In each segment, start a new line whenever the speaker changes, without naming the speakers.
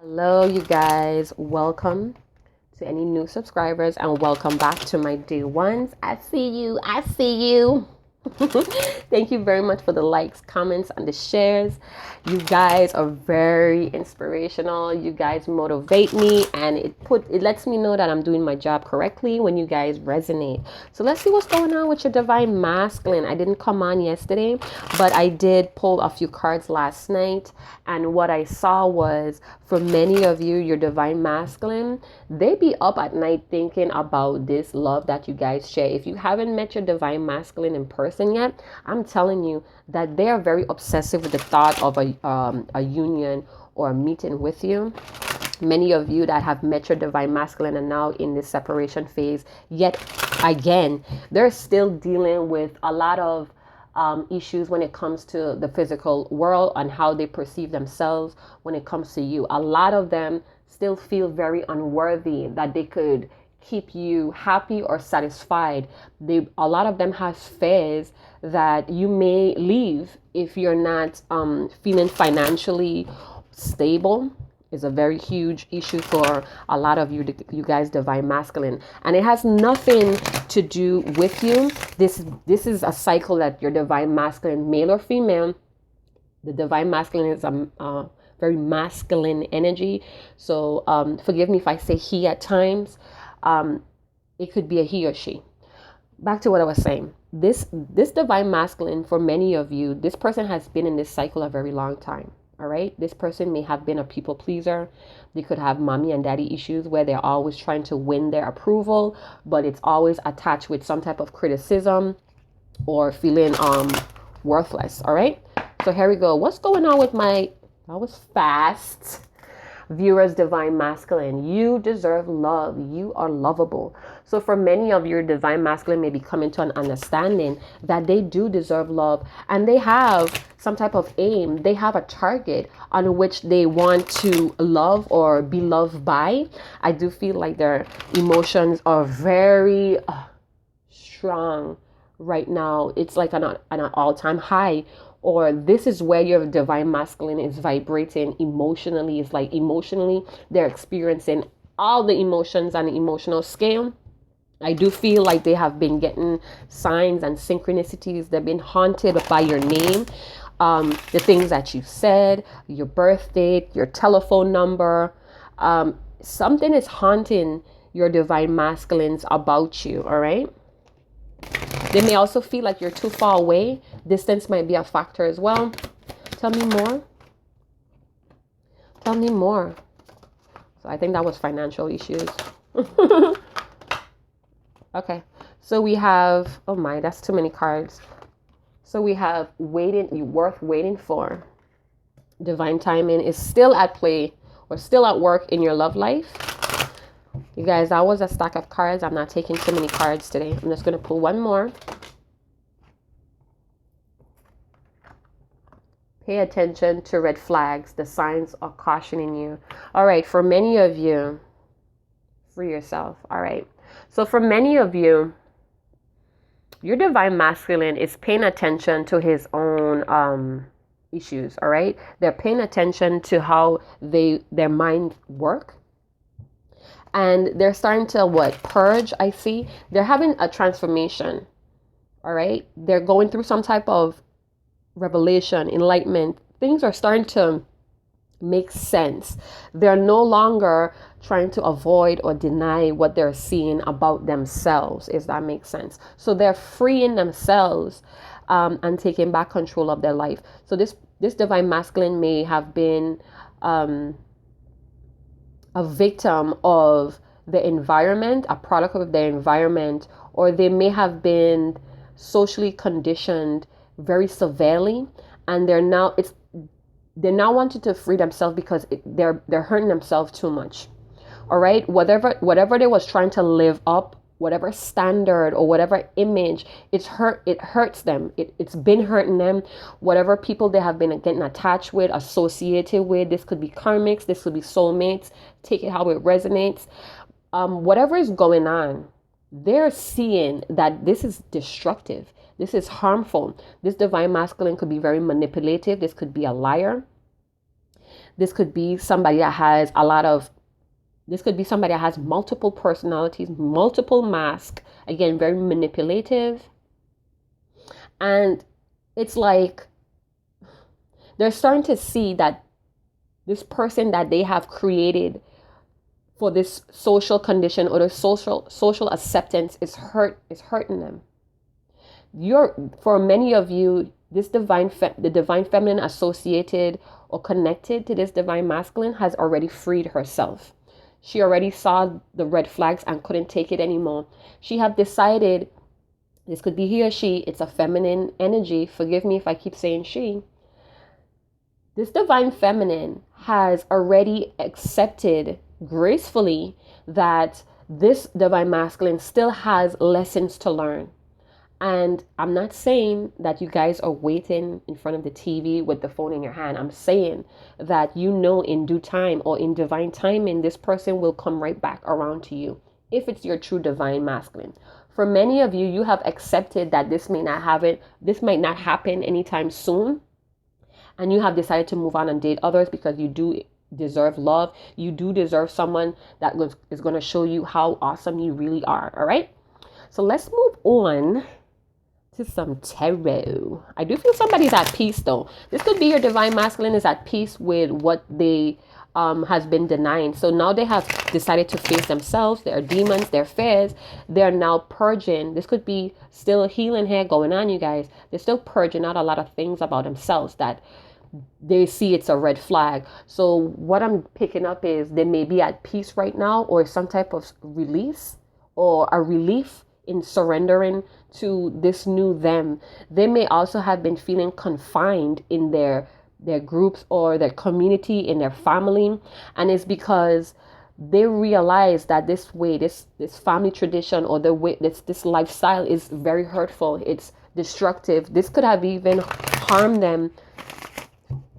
Hello, you guys. Welcome to any new subscribers and welcome back to my day ones. I see you. I see you. Thank you very much for the likes, comments, and the shares. You guys are very inspirational. You guys motivate me, and it lets me know that I'm doing my job correctly when you guys resonate. So let's see what's going on with your divine masculine. I didn't come on yesterday, but I did pull a few cards last night, and what I saw was, for many of you, your divine masculine, they be up at night thinking about this love that you guys share. If you haven't met your divine masculine in person yet, I'm telling you that they are very obsessive with the thought of a union or a meeting with you. Many of you that have met your divine masculine are now in this separation phase. Yet again, they're still dealing with a lot of issues when it comes to the physical world and how they perceive themselves when it comes to you. A lot of them still feel very unworthy that they could keep you happy or satisfied. A lot of them has fears that you may leave if you're not feeling financially stable. Is a very huge issue for a lot of you guys divine masculine, and it has nothing to do with you. This is a cycle that your divine masculine, male or female, the divine masculine is a very masculine energy. So forgive me if I say he at times. It could be a he or she. Back to what I was saying. This divine masculine, for many of you, this person has been in this cycle a very long time. All right. This person may have been a people pleaser. They could have mommy and daddy issues where they're always trying to win their approval, but it's always attached with some type of criticism or feeling worthless. All right. So here we go. What's going on with that was fast. Viewers, divine masculine, you deserve love. You are lovable. So for many of your divine masculine may be coming to an understanding that they do deserve love, and they have some type of aim. They have a target on which they want to love or be loved by. I do feel like their emotions are very strong right now. It's like an all-time high. Or this is where your divine masculine is vibrating emotionally. It's like emotionally they're experiencing all the emotions on the emotional scale. I do feel like they have been getting signs and synchronicities. They've been haunted by your name, the things that you said, your birth date, your telephone number. Something is haunting your divine masculines about you, all right? They may also feel like you're too far away. Distance might be a factor as well. Tell me more. Tell me more. So I think that was financial issues. Okay. So we have, oh my, that's too many cards. So we have worth waiting for. Divine timing is still at play or still at work in your love life. You guys, that was a stack of cards. I'm not taking too many cards today. I'm just going to pull one more. Pay attention to red flags. The signs are cautioning you. All right. For many of you, free yourself. All right. So for many of you, your divine masculine is paying attention to his own issues. All right. They're paying attention to how their mind work. And they're starting to purge. I see they're having a transformation. All right. They're going through some type of revelation, enlightenment. Things are starting to make sense. They're no longer trying to avoid or deny what they're seeing about themselves, if that makes sense. So they're freeing themselves and taking back control of their life. So this divine masculine may have been a victim of the environment, a product of their environment, or they may have been socially conditioned very severely, and they're now wanting to free themselves because they're hurting themselves too much. All right, whatever they was trying to live up, whatever standard or whatever image, it hurts them. It's been hurting them. Whatever people they have been getting attached with, associated with, this could be karmics, this could be soulmates, take it how it resonates. Whatever is going on, they're seeing that this is destructive. This is harmful. This divine masculine could be very manipulative. This could be a liar. This could be somebody that has this could be somebody that has multiple personalities, multiple masks. Again, very manipulative. And it's like they're starting to see that this person that they have created for this social condition or the social acceptance is hurting them. For many of you, this the divine feminine associated or connected to this divine masculine has already freed herself. She already saw the red flags and couldn't take it anymore. She have decided, this could be he or she, it's a feminine energy. Forgive me if I keep saying she. This divine feminine has already accepted gracefully that this divine masculine still has lessons to learn. And I'm not saying that you guys are waiting in front of the TV with the phone in your hand. I'm saying that in due time or in divine timing, this person will come right back around to you if it's your true divine masculine. For many of you, you have accepted that this might not happen anytime soon. And you have decided to move on and date others because you do deserve love. You do deserve someone that is going to show you how awesome you really are. All right. So let's move on to some tarot. I do feel somebody's at peace though. This could be your divine masculine is at peace with what they has been denying. So now they have decided to face themselves, their demons, their fears. They're now purging. This could be still healing here going on, you guys. They're still purging out a lot of things about themselves that they see it's a red flag. So what I'm picking up is they may be at peace right now, or some type of release or a relief in surrendering to this new them. They may also have been feeling confined in their groups or their community, in their family, and it's because they realize that this family tradition or the way this lifestyle is very hurtful. It's destructive. This could have even harmed them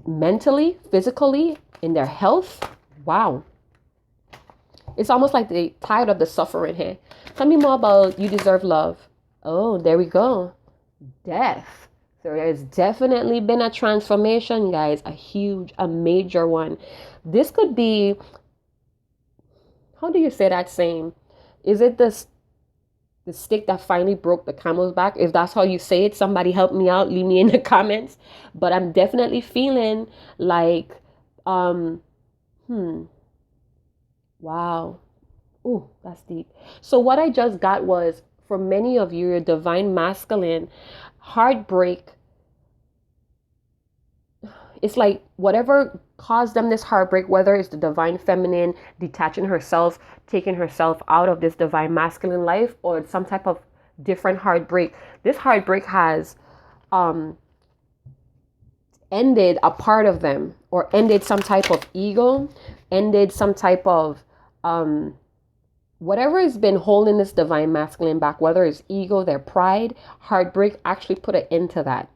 mentally, physically, in their health. Wow. It's almost like they tired of the suffering here. Tell me more about you deserve love. Oh, there we go. Death. So there's definitely been a transformation, guys. A major one. This could be, how do you say that saying? Is it the stick that finally broke the camel's back? If that's how you say it, somebody help me out. Leave me in the comments. But I'm definitely feeling like, wow. Ooh, that's deep. So what I just got was, for many of you, your divine masculine, heartbreak. It's like whatever caused them this heartbreak, whether it's the divine feminine detaching herself, taking herself out of this divine masculine life, or some type of different heartbreak. This heartbreak has ended a part of them, or ended some type of ego, ended some type of whatever has been holding this divine masculine back, whether it's ego, their pride, heartbreak, actually put an end to that.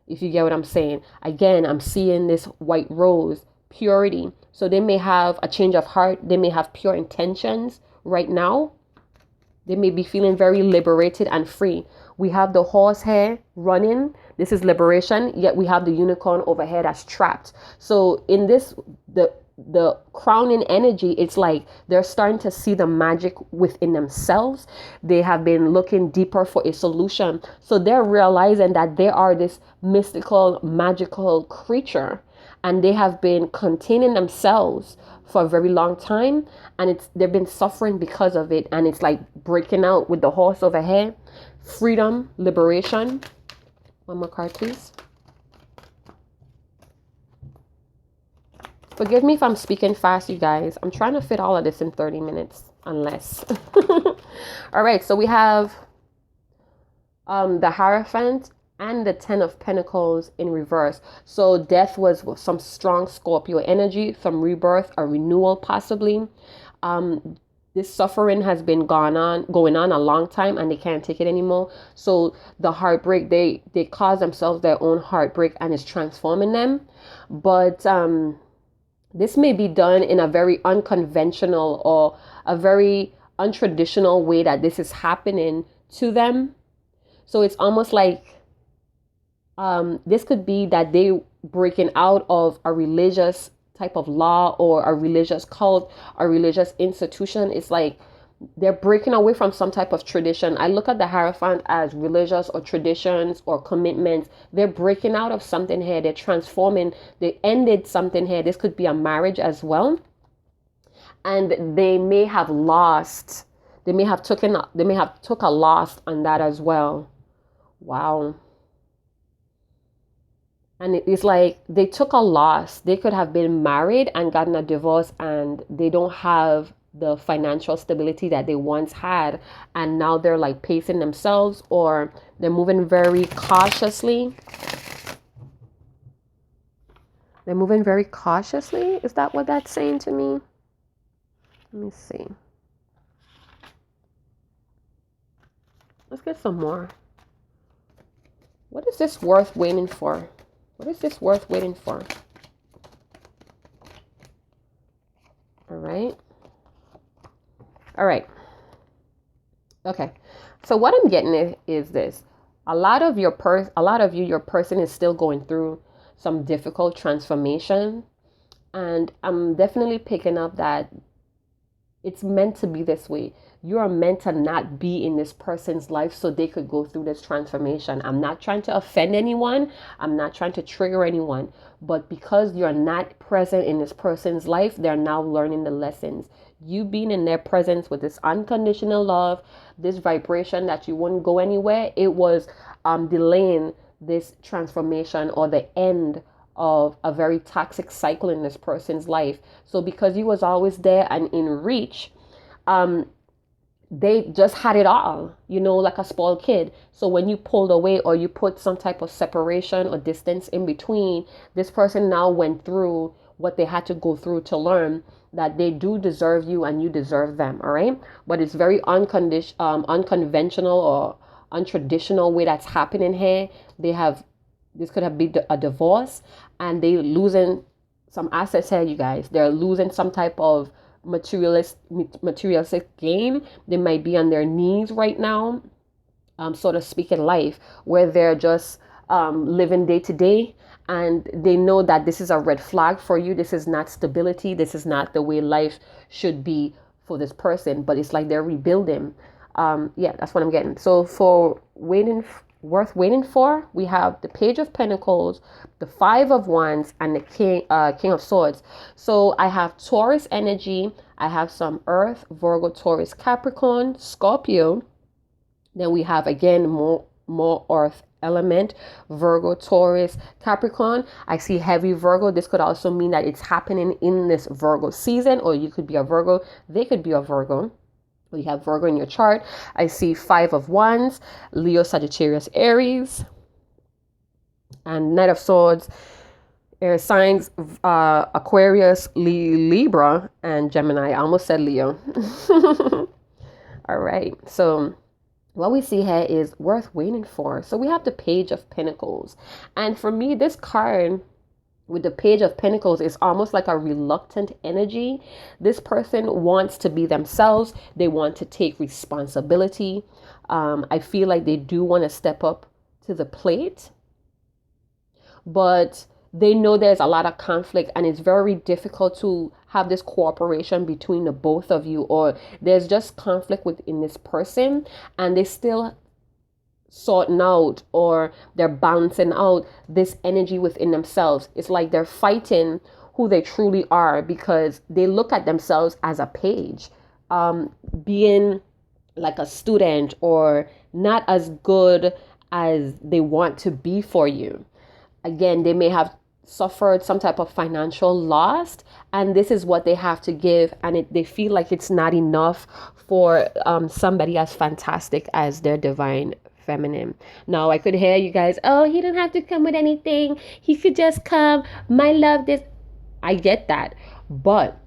If you get what I'm saying. Again, I'm seeing this white rose, purity. So they may have a change of heart. They may have pure intentions right now. They may be feeling very liberated and free. We have the horse here running. This is liberation. Yet we have the unicorn over here that's trapped. So in this, the crowning energy, it's like they're starting to see the magic within themselves. They have been looking deeper for a solution. So they're realizing that they are this mystical, magical creature, and they have been containing themselves for a very long time, and they've been suffering because of it. And it's like breaking out with the horse over here. Freedom, liberation. One more card, please. Forgive me if I'm speaking fast, you guys. I'm trying to fit all of this in 30 minutes, unless. All right, so we have the Hierophant and the 10 of Pentacles in reverse. So death was some strong Scorpio energy, some rebirth, a renewal possibly. This suffering has been going on a long time, and they can't take it anymore. So the heartbreak, they cause themselves their own heartbreak, and it's transforming them. But this may be done in a very unconventional or a very untraditional way that this is happening to them. So it's almost like this could be that they breaking out of a religious type of law or a religious cult, a religious institution. It's like they're breaking away from some type of tradition. I look at the Hierophant as religious or traditions or commitments. They're breaking out of something here. They're transforming. They ended something here. This could be a marriage as well. And they may have lost. They may have took a loss on that as well. Wow. And it's like they took a loss. They could have been married and gotten a divorce, and they don't have the financial stability that they once had, and now they're like pacing themselves, or they're moving very cautiously. They're moving very cautiously. Is that what that's saying to me? Let me see. Let's get some more. What is this worth waiting for? What is this worth waiting for? All right. All right. Okay. So what I'm getting is this. A lot of you, your person is still going through some difficult transformation. And I'm definitely picking up that it's meant to be this way. You are meant to not be in this person's life so they could go through this transformation. I'm not trying to offend anyone. I'm not trying to trigger anyone. But because you're not present in this person's life, they're now learning the lessons. You being in their presence with this unconditional love, this vibration that you wouldn't go anywhere, it was delaying this transformation or the end of a very toxic cycle in this person's life. So because you was always there and in reach, they just had it all, like a spoiled kid. So when you pulled away or you put some type of separation or distance in between, this person now went through what they had to go through to learn that they do deserve you and you deserve them. All right. But it's very unconventional or untraditional way that's happening here. This could have been a divorce, and they losing some assets here, you guys. They're losing some type of materialistic gain. They might be on their knees right now, so to speak, in life, where they're just living day to day, and they know that this is a red flag for you. This is not stability. This is not the way life should be for this person. But it's like they're rebuilding. Yeah, that's what I'm getting. So for worth waiting for, we have the Page of Pentacles, the Five of Wands, and the King of Swords. So I have Taurus energy. I have some Earth, Virgo, Taurus, Capricorn, Scorpio. Then we have again more Earth element, Virgo, Taurus, Capricorn. I see heavy Virgo. This could also mean that it's happening in this Virgo season, or you could be a Virgo. They could be a Virgo. You have Virgo in your chart. I see Five of Wands, Leo, Sagittarius, Aries, and Knight of Swords, air signs, Aquarius, Libra, and Gemini. I almost said Leo. All right. So what we see here is worth waiting for. So we have the Page of Pentacles. And for me, this card with the Page of Pentacles is almost like a reluctant energy. This person wants to be themselves. They want to take responsibility. I feel like they do want to step up to the plate, but they know there's a lot of conflict, and it's very difficult to have this cooperation between the both of you, or there's just conflict within this person, and they still sorting out, or they're balancing out this energy within themselves. It's like they're fighting who they truly are, because they look at themselves as a page, being like a student or not as good as they want to be for you. Again, they may have suffered some type of financial loss, and this is what they have to give, and they feel like it's not enough for somebody as fantastic as their divine feminine. Now, I could hear you guys, oh, he didn't have to come with anything. He could just come. My love, this. I get that. But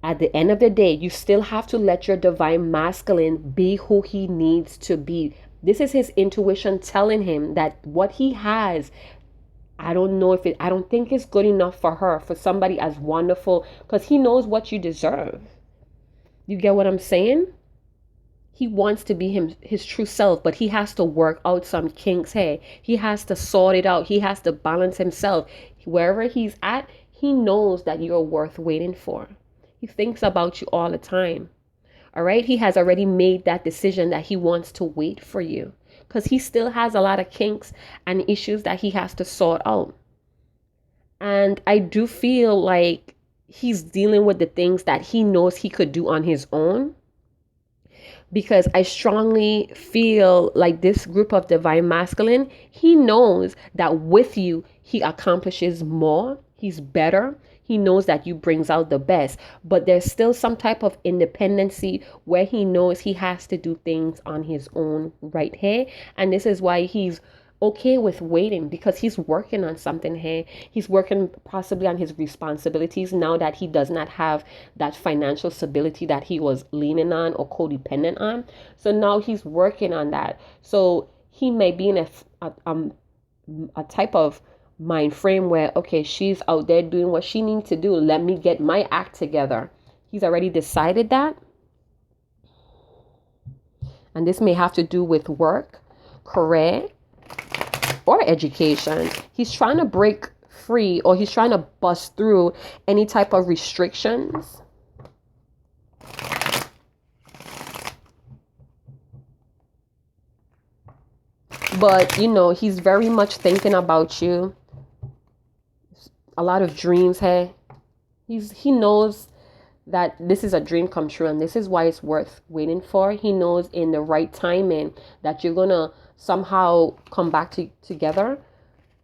at the end of the day, you still have to let your divine masculine be who he needs to be. This is his intuition telling him that what he has, I don't think it's good enough for her, for somebody as wonderful, because he knows what you deserve. You get what I'm saying? He wants to be his true self, but he has to work out some kinks here. He has to sort it out. He has to balance himself. Wherever he's at, He knows that you're worth waiting for. He thinks about you all the time. All right. He has already made that decision that he wants to wait for you because he still has a lot of kinks and issues that he has to sort out. And I do feel like he's dealing with the things that he knows he could do on his own, because I strongly feel like this group of divine masculine, he knows that with you, he accomplishes more. He's better. He knows that you brings out the best, but there's still some type of independency where he knows he has to do things on his own right here. And this is why he's okay with waiting, because he's working on something here. He's working possibly on his responsibilities now that he does not have that financial stability that he was leaning on or codependent on. So now he's working on that. So he may be in a type of mind frame where, okay, she's out there doing what she needs to do. Let me get my act together. He's already decided that. And this may have to do with work, career, or education. He's trying to break free, or he's trying to bust through any type of restrictions. But, you know, he's very much thinking about you. A lot of dreams here. He knows that this is a dream come true, and this is why it's worth waiting for. He knows in the right timing that you're going to somehow come back together.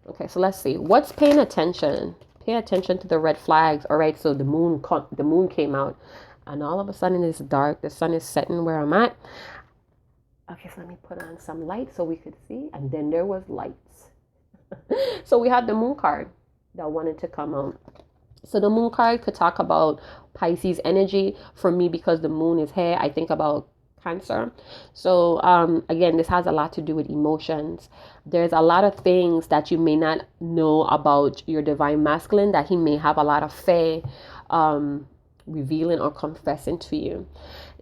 Okay, so let's see. What's paying attention? Pay attention to the red flags. All right, so the moon came out, and all of a sudden it's dark. The sun is setting where I'm at. Okay, so let me put on some light so we could see. And then there was lights. So we had the moon card that wanted to come out. So the moon card could talk about Pisces energy. For me, because the moon is here, I think about Cancer. So again, this has a lot to do with emotions. There's a lot of things that you may not know about your divine masculine that he may have a lot of fear revealing or confessing to you.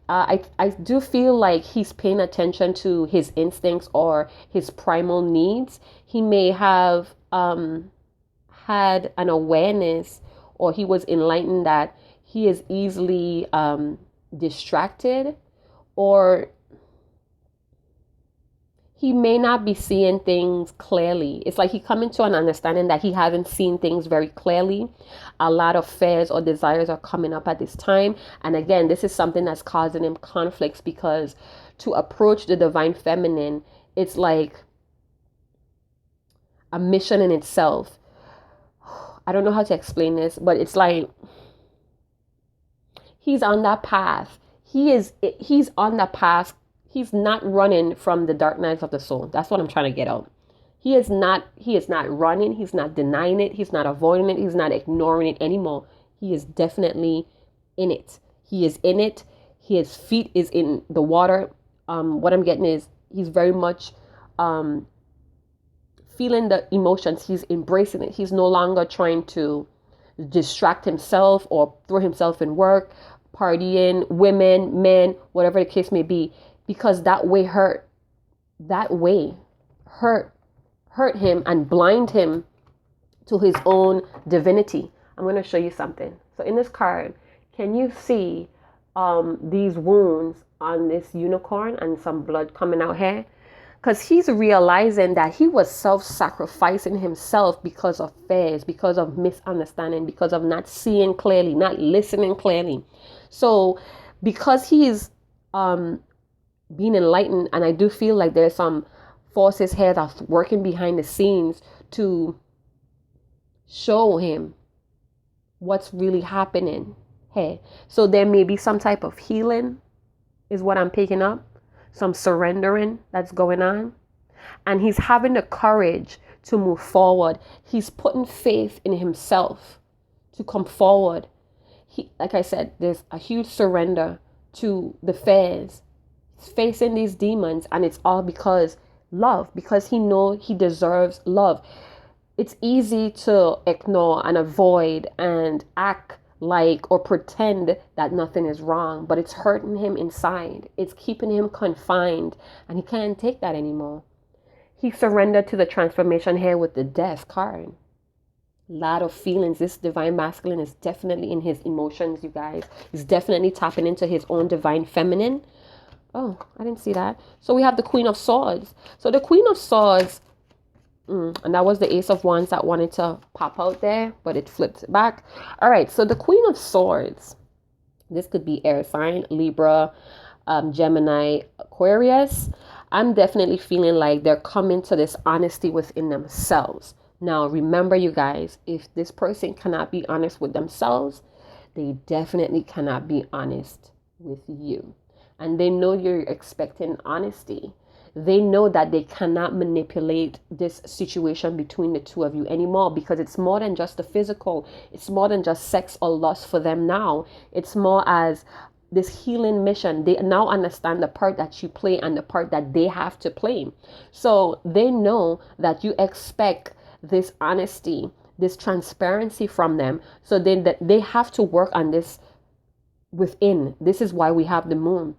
I do feel like he's paying attention to his instincts or his primal needs. He may have had an awareness, or he was enlightened that he is easily distracted, or he may not be seeing things clearly. It's like he coming to an understanding that he hasn't seen things very clearly. A lot of fears or desires are coming up at this time. And again, this is something that's causing him conflicts, because to approach the divine feminine, it's like a mission in itself. I don't know how to explain this, but it's like he's on that path. He's on that path. He's not running from the dark nights of the soul. That's what I'm trying to get out. He is not running. He's not denying it. He's not avoiding it. He's not ignoring it anymore. He is definitely in it. He is in it. His feet is in the water. What I'm getting is he's very much feeling the emotions. He's embracing it. He's no longer trying to distract himself or throw himself in work, partying, women, men, whatever the case may be, because that way hurt him and blind him to his own divinity. I'm going to show you something. So in this card, can you see these wounds on this unicorn and some blood coming out here? Because he's realizing that he was self-sacrificing himself because of fears, because of misunderstanding, because of not seeing clearly, not listening clearly. So because he's being enlightened, and I do feel like there's some forces here that's working behind the scenes to show him what's really happening here. So there may be some type of healing is what I'm picking up. Some surrendering that's going on. And he's having the courage to move forward. He's putting faith in himself to come forward. Like I said, there's a huge surrender to the fears. He's facing these demons, and it's all because love, because he knows he deserves love. It's easy to ignore and avoid and act like or pretend that nothing is wrong, but it's hurting him inside. It's keeping him confined, and he can't take that anymore. He surrendered to the transformation here with the Death card. Lot of feelings. This divine masculine is definitely in his emotions, you guys. He's definitely tapping into his own divine feminine. Oh, I didn't see that. So we have the Queen of Swords. So the Queen of Swords, and that was the Ace of Wands that wanted to pop out there, but it flipped back. All right, so the Queen of Swords. This could be air sign, Libra, Gemini, Aquarius. I'm definitely feeling like they're coming to this honesty within themselves. Now, remember, you guys, if this person cannot be honest with themselves, they definitely cannot be honest with you. And they know you're expecting honesty. They know that they cannot manipulate this situation between the two of you anymore, because it's more than just the physical. It's more than just sex or lust for them now. It's more as this healing mission. They now understand the part that you play and the part that they have to play. So they know that you expect this honesty, this transparency from them. So then that they have to work on this within. This is why we have the moon.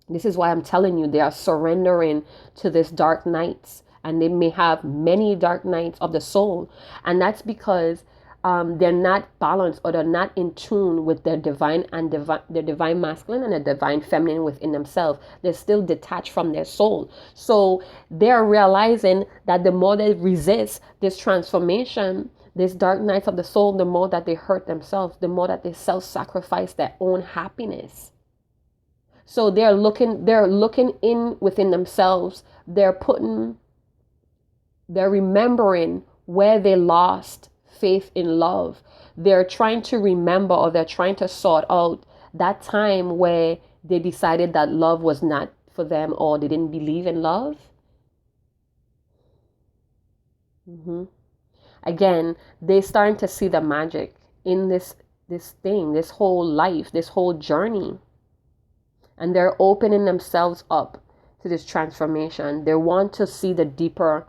This is why I'm telling you, they are surrendering to this dark nights, and they may have many dark nights of the soul. And that's because they're not balanced, or they're not in tune with their divine and their divine masculine and their divine feminine within themselves. They're still detached from their soul. So they're realizing that the more they resist this transformation, this dark nights of the soul, the more that they hurt themselves, the more that they self-sacrifice their own happiness. So they're looking in within themselves. They're remembering where they lost faith in love. They're trying to remember, or they're trying to sort out that time where they decided that love was not for them, or they didn't believe in love. Again, they're starting to see the magic in this thing, this whole life, this whole journey. And they're opening themselves up to this transformation. They want to see the deeper.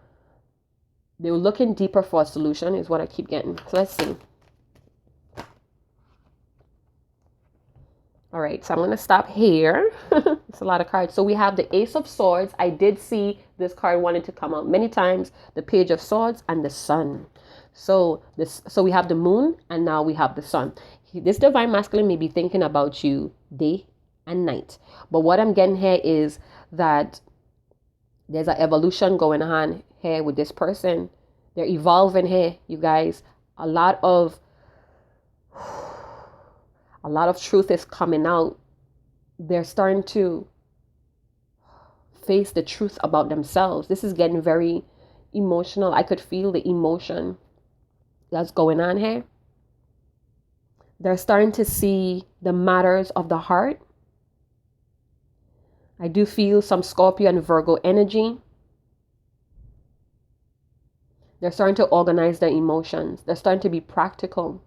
They're looking deeper for a solution, is what I keep getting. So let's see. All right, so I'm going to stop here. It's a lot of cards. So we have the Ace of Swords. I did see this card wanted to come out many times. The Page of Swords and the Sun. So we have the moon, and now we have the sun. This divine masculine may be thinking about you day and night. But what I'm getting here is that there's an evolution going on here with this person. They're evolving here, you guys. A lot of truth is coming out. They're starting to face the truth about themselves. This is getting very emotional. I could feel the emotion that's going on here. They're starting to see the matters of the heart. I do feel some Scorpio and Virgo energy. They're starting to organize their emotions. They're starting to be practical.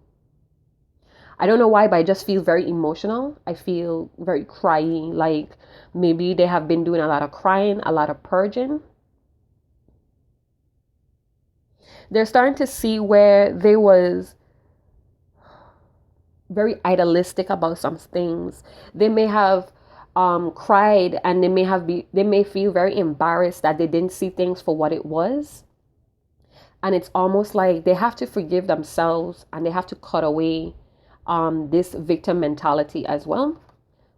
I don't know why, but I just feel very emotional. I feel very crying, like maybe they have been doing a lot of crying, a lot of purging. They're starting to see where they was very idealistic about some things. They may have cried, and they may feel very embarrassed that they didn't see things for what it was. And it's almost like they have to forgive themselves, and they have to cut away this victim mentality as well.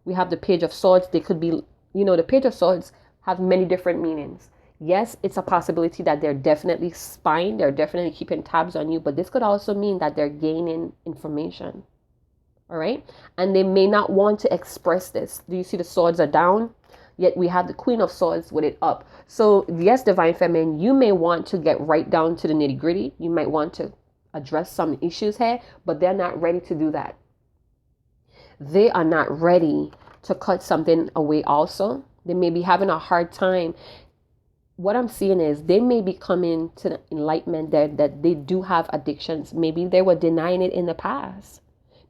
We have the Page of Swords. They could be, the Page of Swords have many different meanings. Yes, it's a possibility that they're definitely spying. They're definitely keeping tabs on you, but this could also mean that they're gaining information. All right. And they may not want to express this. Do you see the swords are down? Yet we have the Queen of Swords with it up. So yes, divine feminine, you may want to get right down to the nitty gritty. You might want to address some issues here, but they're not ready to do that. They are not ready to cut something away also. They may be having a hard time. What I'm seeing is they may be coming to the enlightenment that they do have addictions. Maybe they were denying it in the past.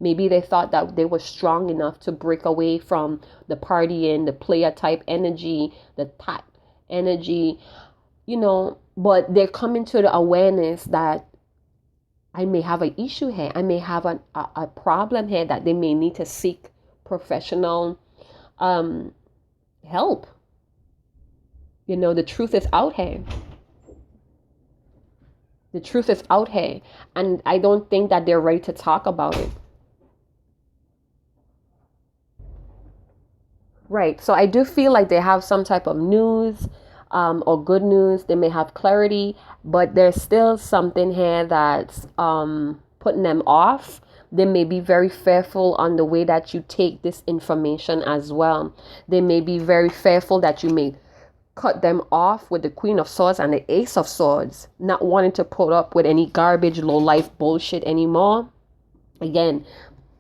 Maybe they thought that they were strong enough to break away from the partying, the player type energy, the tat energy, but they're coming to the awareness that I may have an issue here. I may have a problem here that they may need to seek professional help. The truth is out here. The truth is out here, and I don't think that they're ready to talk about it. Right. So I do feel like they have some type of news, or good news. They may have clarity, but there's still something here that's putting them off. They may be very fearful on the way that you take this information as well. They may be very fearful that you may cut them off with the Queen of Swords and the Ace of Swords, not wanting to put up with any garbage, low life bullshit anymore. Again,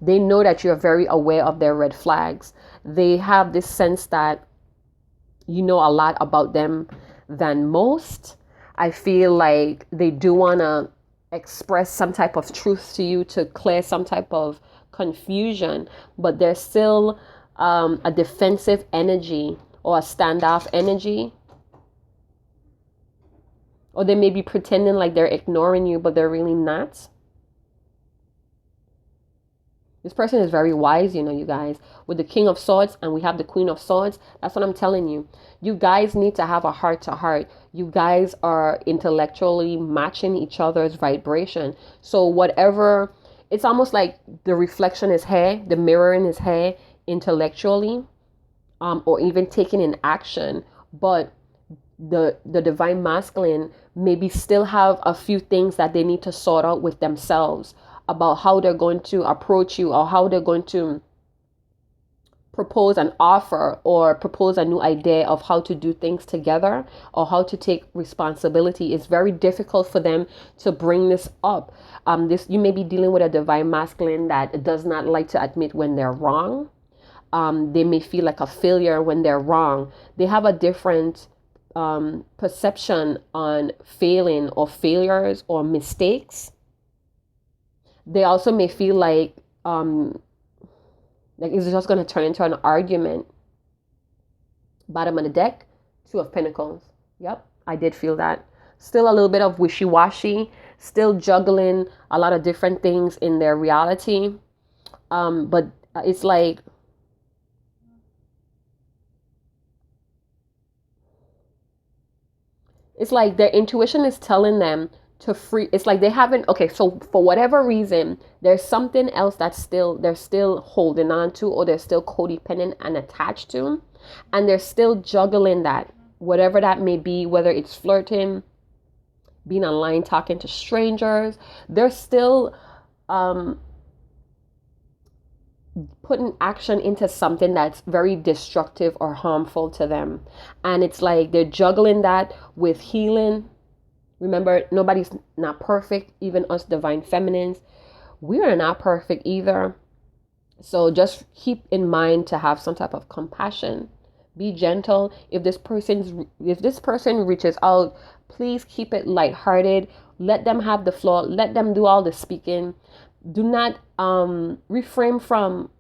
they know that you're very aware of their red flags. They have this sense that you know a lot about them than most. I feel like they do want to express some type of truth to you to clear some type of confusion, but there's still a defensive energy or a standoff energy. Or they may be pretending like they're ignoring you, but they're really not. This person is very wise, you guys. With the King of Swords and we have the Queen of Swords, that's what I'm telling you. You guys need to have a heart-to-heart. You guys are intellectually matching each other's vibration. So whatever, it's almost like the reflection is here, the mirroring is here intellectually, or even taking in action. But the divine masculine maybe still have a few things that they need to sort out with themselves about how they're going to approach you, or how they're going to propose an offer or propose a new idea of how to do things together or how to take responsibility. It's very difficult for them to bring this up. You may be dealing with a divine masculine that does not like to admit when they're wrong. They may feel like a failure when they're wrong. They have a different perception on failing or failures or mistakes. They also may feel like it's just going to turn into an argument. Bottom of the deck, Two of Pentacles. Yep, I did feel that. Still a little bit of wishy-washy, still juggling a lot of different things in their reality. But it's like their intuition is telling them to free. It's like they haven't, okay, so for whatever reason, there's something else that's they're still holding on to, or they're still codependent and attached to, and they're still juggling that, whatever that may be, whether it's flirting, being online, talking to strangers. They're still putting action into something that's very destructive or harmful to them, and it's like they're juggling that with healing. Remember, nobody's not perfect. Even us divine feminines, we are not perfect either. So just keep in mind to have some type of compassion. Be gentle. If this person reaches out, please keep it lighthearted. Let them have the floor. Let them do all the speaking. Do not refrain from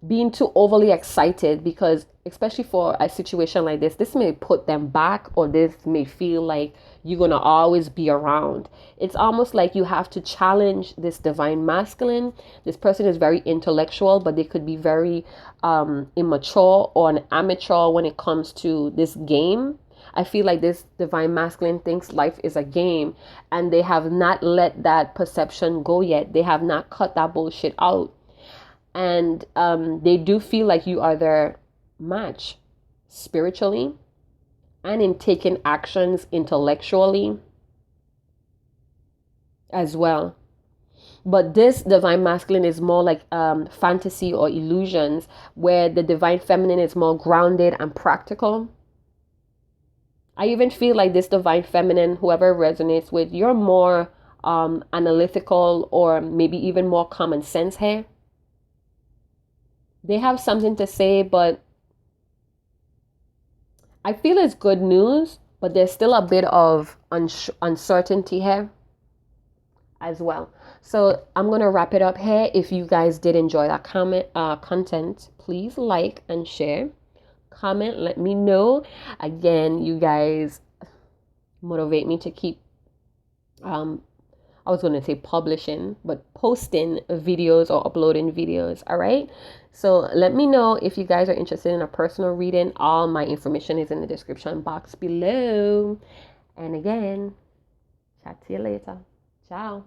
being too overly excited, because especially for a situation like this may put them back, or this may feel like you're going to always be around. It's almost like you have to challenge this divine masculine. This person is very intellectual, but they could be very immature or an amateur when it comes to this game. I feel like this divine masculine thinks life is a game, and they have not let that perception go yet. They have not cut that bullshit out. And they do feel like you are their match spiritually and in taking actions intellectually as well. But this divine masculine is more like fantasy or illusions, where the divine feminine is more grounded and practical. I even feel like this divine feminine, whoever resonates with, you're more analytical, or maybe even more common sense here. They have something to say, but I feel it's good news, but there's still a bit of uncertainty here as well. So I'm going to wrap it up here. If you guys did enjoy that content, please like and share. Comment, let me know. Again, you guys motivate me to keep I was going to say publishing, but posting videos or uploading videos. All right. So let me know if you guys are interested in a personal reading. All my information is in the description box below. And again, Chat to you later. Ciao.